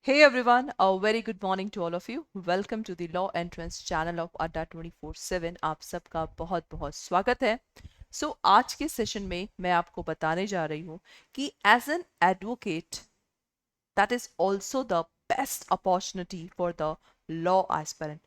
Hey everyone, a very good morning to all of you. Welcome to the Law Entrance channel of Adda 24/7. आप सबका बहुत बहुत स्वागत है. आज के सेशन में मैं आपको बताने जा रही हूँ कि as an advocate that is also the best opportunity for the law aspirant.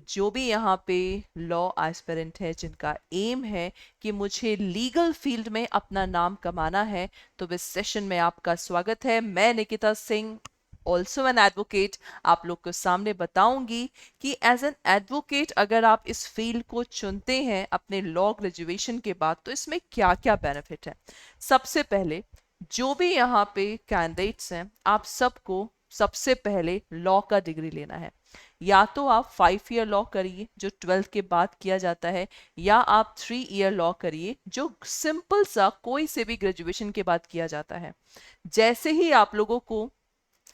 जो भी यहाँ पे लॉ एस्पिरेंट है जिनका एम है कि मुझे लीगल फील्ड में अपना नाम कमाना है, तो इस सेशन में आपका स्वागत है. मैं Nikita Singh, also an advocate, आप लोग को सामने बताऊंगी कि एज एन एडवोकेट अगर आप इस फील्ड को चुनते हैं अपने लॉ ग्रेजुएशन के बाद तो इसमें क्या क्या बेनिफिट है. सबसे पहले, जो भी यहाँ पे कैंडिडेट्स हैं, आप सबको सबसे पहले लॉ का डिग्री लेना है. या तो आप 5 ईयर लॉ करिए जो 12th के बाद किया जाता है, या आप 3 ईयर लॉ करिए जो सिंपल सा कोई से भी ग्रेजुएशन के बाद किया जाता है. जैसे ही आप लोगों को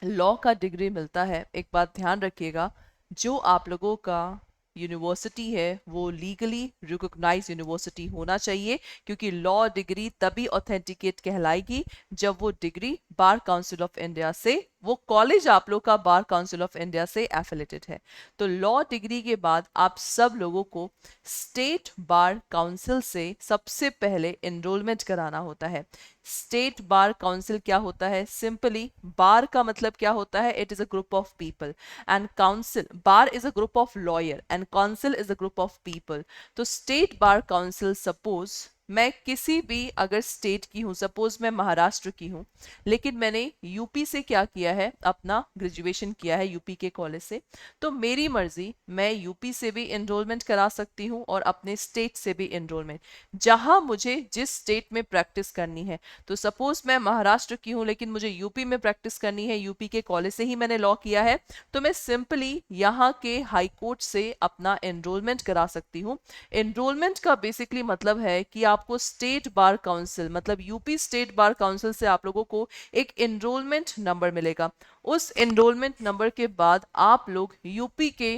लॉ का डिग्री मिलता है, एक बात ध्यान रखिएगा, जो आप लोगों का यूनिवर्सिटी है वो लीगली रिकॉग्नाइज यूनिवर्सिटी होना चाहिए, क्योंकि लॉ डिग्री तभी ऑथेंटिकेट कहलाएगी जब वो degree bar council of India से, वो कॉलेज आप लोग का बार काउंसिल ऑफ इंडिया से एफिलेटेड है. तो लॉ डिग्री के बाद आप सब लोगों को स्टेट बार काउंसिल से सबसे पहले एनरोलमेंट कराना होता है. स्टेट बार काउंसिल क्या होता है? सिंपली बार का मतलब क्या होता है? It is a group of people, and council, bar is a group of lawyer and council is a group of people. तो स्टेट बार काउंसिल, सपोज मैं किसी भी अगर स्टेट की हूं, सपोज मैं महाराष्ट्र की हूं, लेकिन मैंने यूपी से क्या किया है, अपना ग्रेजुएशन किया है यूपी के कॉलेज से, तो मेरी मर्जी, मैं यूपी से भी एनरोलमेंट करा सकती हूँ और अपने स्टेट से भी एनरोलमेंट, जहां मुझे जिस स्टेट में प्रैक्टिस करनी है. तो सपोज मैं महाराष्ट्र की हूं लेकिन मुझे यूपी में प्रैक्टिस करनी है, यूपी के कॉलेज से ही मैंने लॉ किया है, तो मैं सिंपली यहाँ के हाई कोर्ट से अपना एनरोलमेंट करा सकती हूँ. एनरोलमेंट का बेसिकली मतलब है कि आपको स्टेट बार काउंसिल, मतलब यूपी स्टेट बार काउंसिल से आप लोगों को एक एनरोलमेंट नंबर मिलेगा. उस एनरोलमेंट नंबर के बाद आप लोग यूपी के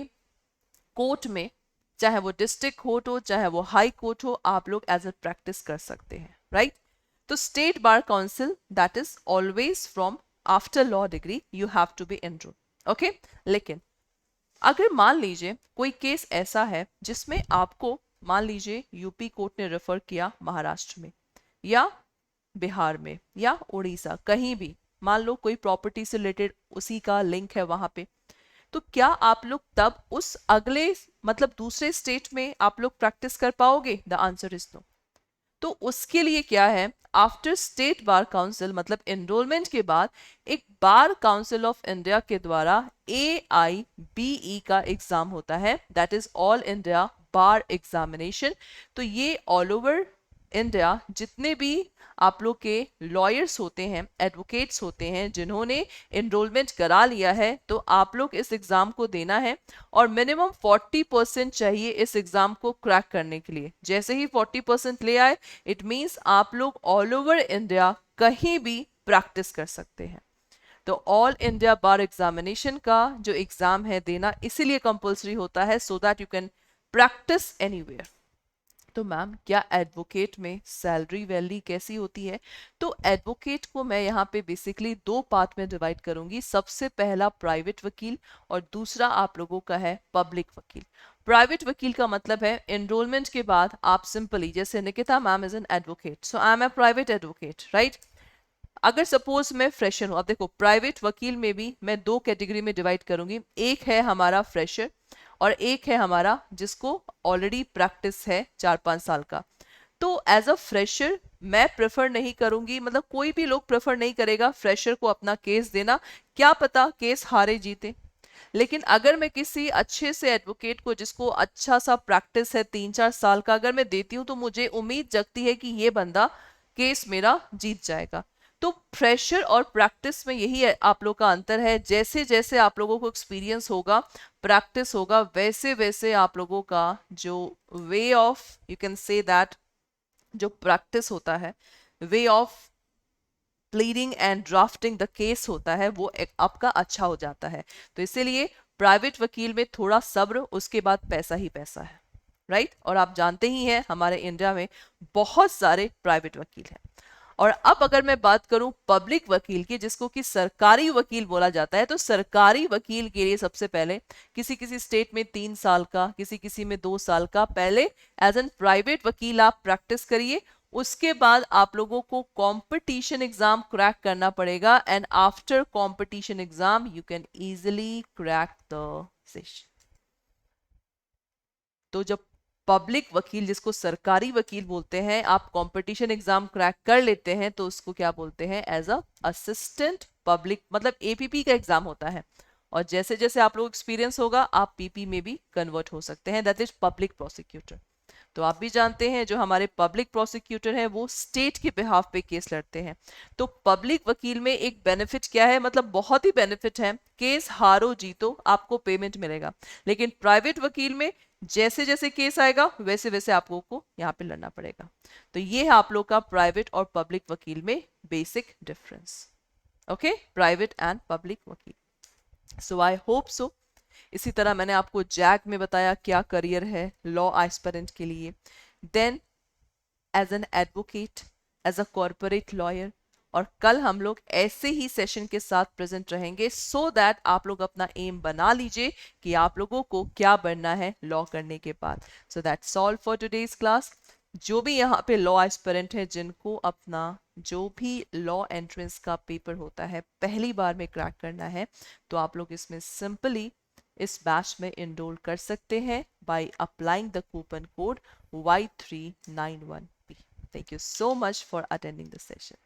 कोर्ट में, चाहे वो डिस्ट्रिक्ट कोर्ट हो चाहे वो हाई कोर्ट हो, आप लोग एज ए प्रैक्टिस कर सकते हैं, राइट. तो state bar council, that is always from after law degree you have to be enrol. Okay. लेकिन अगर मान लीजिए कोई केस ऐसा है जिसमें आपको, मान लीजिए यूपी कोर्ट ने रेफर किया महाराष्ट्र में या बिहार में या उड़ीसा, कहीं भी, मान लो कोई प्रॉपर्टी से रिलेटेड उसी का लिंक है वहां पे, तो क्या आप लोग तब उस अगले, मतलब दूसरे स्टेट में आप लोग प्रैक्टिस कर पाओगे? The answer is no. तो उसके लिए क्या है, आफ्टर स्टेट बार काउंसिल, मतलब एनरोलमेंट के बाद एक बार काउंसिल ऑफ इंडिया के द्वारा AIBE का एग्जाम होता है, that is all India bar examination. तो ये ऑल ओवर इंडिया जितने भी आप लोग के लॉयर्स होते हैं, एडवोकेट्स होते हैं, जिन्होंने एनरोलमेंट करा लिया है, तो आप लोग इस एग्जाम को देना है. और मिनिमम 40% चाहिए इस एग्जाम को क्रैक करने के लिए. जैसे ही 40% ले आए, इट मीन्स आप लोग ऑल ओवर इंडिया कहीं भी प्रैक्टिस कर सकते हैं. तो ऑल इंडिया बार एग्जामिनेशन का जो एग्जाम है देना इसीलिए कंपलसरी होता है, so that you can practice anywhere. तो मैम, क्या एडवोकेट में सैलरी वैली कैसी होती है? तो एडवोकेट को मैं यहाँ पे बेसिकली दो पार्ट में डिवाइड करूंगी. सबसे पहला प्राइवेट वकील और दूसरा आप लोगों का है पब्लिक वकील. प्राइवेट वकील का मतलब है एनरोलमेंट के बाद आप सिंपली, जैसे Nikita ma'am is an advocate, so I am a private advocate, right. अगर सपोज मैं फ्रेशर हूं, अब देखो प्राइवेट वकील में भी मैं दो कैटेगरी में डिवाइड करूंगी. एक है हमारा फ्रेशर और एक है हमारा जिसको ऑलरेडी प्रैक्टिस है 4-5 साल का. तो एज अ फ्रेशर मैं प्रेफर नहीं करूंगी, मतलब कोई भी लोग प्रेफर नहीं करेगा फ्रेशर को अपना केस देना, क्या पता केस हारे जीते. लेकिन अगर मैं किसी अच्छे से एडवोकेट को जिसको अच्छा सा प्रैक्टिस है 3-4 साल का, अगर मैं देती हूँ, तो मुझे उम्मीद जगती है कि ये बंदा केस मेरा जीत जाएगा. तो प्रेशर और प्रैक्टिस में यही है आप लोग का अंतर है. जैसे जैसे आप लोगों को एक्सपीरियंस होगा, प्रैक्टिस होगा, वैसे वैसे आप लोगों का जो way of, you can say that, जो प्रैक्टिस होता है, way of pleading and drafting the case होता है, वो आपका अच्छा हो जाता है. तो इसीलिए प्राइवेट वकील में थोड़ा सब्र, उसके बाद पैसा ही पैसा है, राइट. और आप जानते ही हैं हमारे इंडिया में बहुत सारे प्राइवेट वकील हैं. और अब अगर मैं बात करूं पब्लिक वकील की, जिसको कि सरकारी वकील बोला जाता है, तो सरकारी वकील के लिए सबसे पहले किसी किसी स्टेट में 3 साल का, किसी किसी में 2 साल का पहले एज एन प्राइवेट वकील आप प्रैक्टिस करिए। उसके बाद आप लोगों को कंपटीशन एग्जाम क्रैक करना पड़ेगा and after competition exam you can easily crack the session. तो जब पब्लिक वकील, जिसको सरकारी वकील बोलते हैं, आप कंपटीशन एग्जाम क्रैक कर लेते हैं तो उसको क्या बोलते हैं, एज अ असिस्टेंट पब्लिक, मतलब एपीपी का एग्जाम होता है। और जैसे जैसे आप लोग एक्सपीरियंस होगा आप पीपी में भी कन्वर्ट हो सकते हैं, दैट इज पब्लिक प्रोसिक्यूटर। तो आप भी जानते हैं जो हमारे पब्लिक प्रोसिक्यूटर हैं वो स्टेट के बिहाफ पे केस लड़ते हैं। तो पब्लिक वकील में एक बेनिफिट क्या है, मतलब बहुत ही बेनिफिट है, केस हारो जीतो आपको पेमेंट मिलेगा। लेकिन प्राइवेट वकील में जैसे जैसे केस आएगा वैसे वैसे आप लोगों को यहाँ पे लड़ना पड़ेगा। तो ये है आप लोग का प्राइवेट और पब्लिक वकील में basic difference. Okay, private and public वकील। सो आई होप सो इसी तरह मैंने आपको जैक में बताया क्या करियर है लॉ एस्पिरेंट के लिए, then as an advocate, as a corporate lawyer. और कल हम लोग ऐसे ही सेशन के साथ प्रेजेंट रहेंगे सो दैट आप लोग अपना एम बना लीजिए कि आप लोगों को क्या बनना है लॉ करने के बाद। So that's all for today's class. जो भी यहाँ पे लॉ एस्पिरेंट है जिनको अपना जो भी लॉ एंट्रेंस का पेपर होता है पहली बार में क्रैक करना है, तो आप लोग इसमें सिंपली इस बैच में इनरोल कर सकते हैं by applying the coupon code Y391P। Thank you so much for attending the session.